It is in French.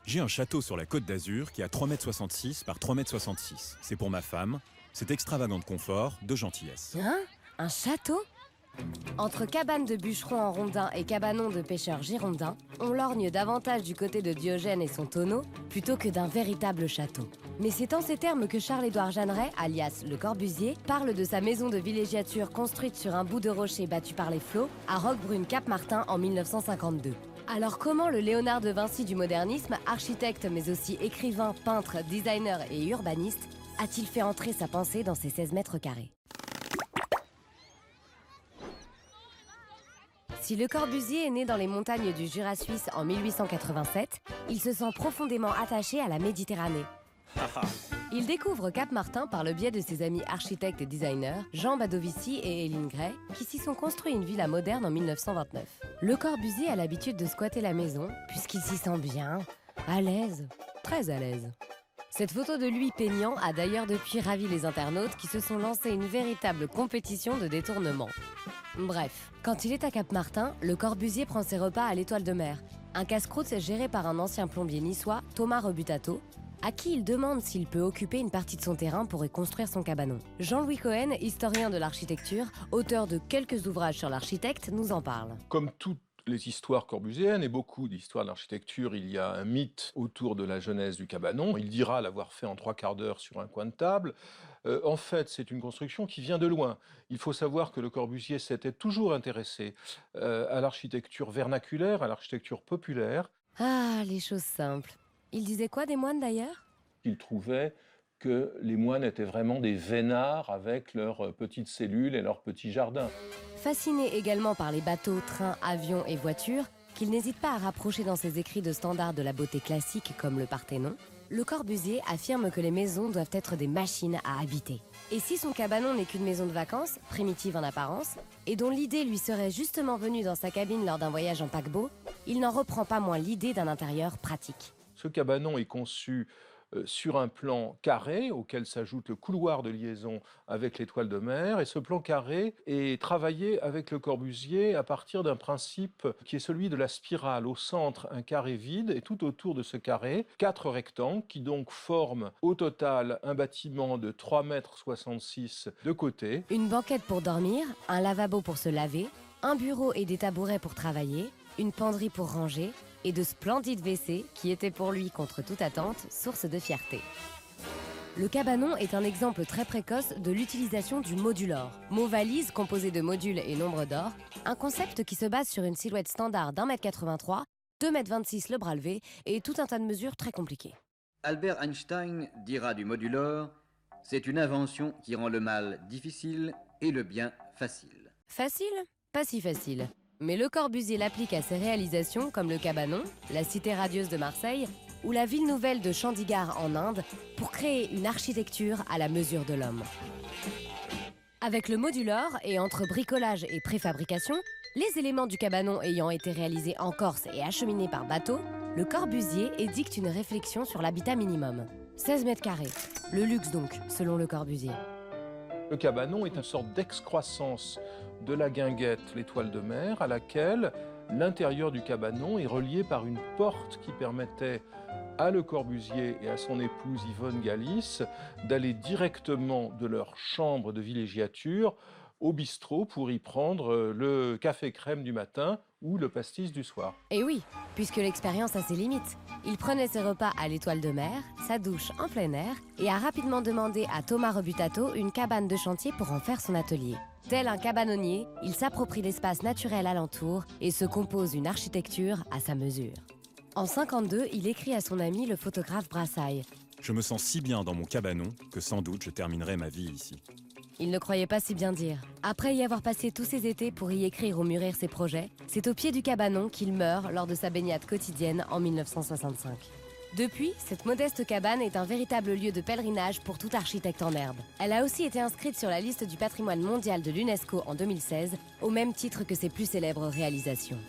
J'ai un château sur la Côte d'Azur qui a 3,66 m par 3,66 m. C'est pour ma femme. C'est extravagant de confort, de gentillesse. Hein? Un château? Entre cabane de bûcherons en rondins et cabanon de pêcheurs girondins, on lorgne davantage du côté de Diogène et son tonneau plutôt que d'un véritable château. Mais c'est en ces termes que Charles-Édouard Jeanneret, alias Le Corbusier, parle de sa maison de villégiature construite sur un bout de rocher battu par les flots à Roquebrune-Cap-Martin en 1952. Alors comment le Léonard de Vinci du modernisme, architecte mais aussi écrivain, peintre, designer et urbaniste, a-t-il fait entrer sa pensée dans ces 16 mètres carrés? Si Le Corbusier est né dans les montagnes du Jura suisse en 1887, il se sent profondément attaché à la Méditerranée. Il découvre Cap-Martin par le biais de ses amis architectes et designers, Jean Badovici et Éline Gray, qui s'y sont construits une villa moderne en 1929. Le Corbusier a l'habitude de squatter la maison, puisqu'il s'y sent bien, à l'aise, très à l'aise. Cette photo de lui peignant a d'ailleurs depuis ravi les internautes qui se sont lancés une véritable compétition de détournement. Bref, quand il est à Cap-Martin, Le Corbusier prend ses repas à l'Étoile de Mer, un casse-croûte géré par un ancien plombier niçois, Thomas Rebutato, à qui il demande s'il peut occuper une partie de son terrain pour y construire son cabanon. Jean-Louis Cohen, historien de l'architecture, auteur de quelques ouvrages sur l'architecte, nous en parle. Comme toutes les histoires corbusiennes et beaucoup d'histoires de l'architecture, il y a un mythe autour de la genèse du cabanon. Il dira l'avoir fait en 3/4 d'heure sur un coin de table. En fait, c'est une construction qui vient de loin. Il faut savoir que Le Corbusier s'était toujours intéressé à l'architecture vernaculaire, à l'architecture populaire. Ah, les choses simples. Il disait quoi des moines d'ailleurs? Il trouvait que les moines étaient vraiment des vénards avec leurs petites cellules et leurs petits jardins. Fasciné également par les bateaux, trains, avions et voitures, qu'il n'hésite pas à rapprocher dans ses écrits de standards de la beauté classique comme le Parthénon, Le Corbusier affirme que les maisons doivent être des machines à habiter. Et si son cabanon n'est qu'une maison de vacances, primitive en apparence, et dont l'idée lui serait justement venue dans sa cabine lors d'un voyage en paquebot, il n'en reprend pas moins l'idée d'un intérieur pratique. Ce cabanon est conçu sur un plan carré auquel s'ajoute le couloir de liaison avec l'Étoile de Mer. Et ce plan carré est travaillé avec Le Corbusier à partir d'un principe qui est celui de la spirale. Au centre, un carré vide et tout autour de ce carré, 4 rectangles qui donc forment au total un bâtiment de 3,66 m de côté. Une banquette pour dormir, un lavabo pour se laver, un bureau et des tabourets pour travailler, une penderie pour ranger, et de splendides WC qui étaient pour lui, contre toute attente, source de fierté. Le cabanon est un exemple très précoce de l'utilisation du modulor, mot valise composé de modules et nombres d'or, un concept qui se base sur une silhouette standard d'1,83 m, 2,26 m le bras levé et tout un tas de mesures très compliquées. Albert Einstein dira du modulor, c'est une invention qui rend le mal difficile et le bien facile. Facile? Pas si facile. Mais Le Corbusier l'applique à ses réalisations comme le cabanon, la cité radieuse de Marseille ou la ville nouvelle de Chandigarh en Inde pour créer une architecture à la mesure de l'homme. Avec le modulor et entre bricolage et préfabrication, les éléments du cabanon ayant été réalisés en Corse et acheminés par bateau, Le Corbusier édicte une réflexion sur l'habitat minimum. 16 mètres carrés, le luxe donc, selon Le Corbusier. Le cabanon est une sorte d'excroissance de la guinguette, l'Étoile de Mer, à laquelle l'intérieur du cabanon est relié par une porte qui permettait à Le Corbusier et à son épouse Yvonne Galis d'aller directement de leur chambre de villégiature au bistrot pour y prendre le café crème du matin ou le pastis du soir. Et oui, puisque l'expérience a ses limites. Il prenait ses repas à l'Étoile de Mer, sa douche en plein air, et a rapidement demandé à Thomas Rebutato une cabane de chantier pour en faire son atelier. Tel un cabanonnier, il s'approprie l'espace naturel alentour et se compose une architecture à sa mesure. En 1952, il écrit à son ami le photographe Brassailles. Je me sens si bien dans mon cabanon que sans doute je terminerai ma vie ici. Il ne croyait pas si bien dire. Après y avoir passé tous ses étés pour y écrire ou mûrir ses projets, c'est au pied du cabanon qu'il meurt lors de sa baignade quotidienne en 1965. Depuis, cette modeste cabane est un véritable lieu de pèlerinage pour tout architecte en herbe. Elle a aussi été inscrite sur la liste du patrimoine mondial de l'UNESCO en 2016, au même titre que ses plus célèbres réalisations.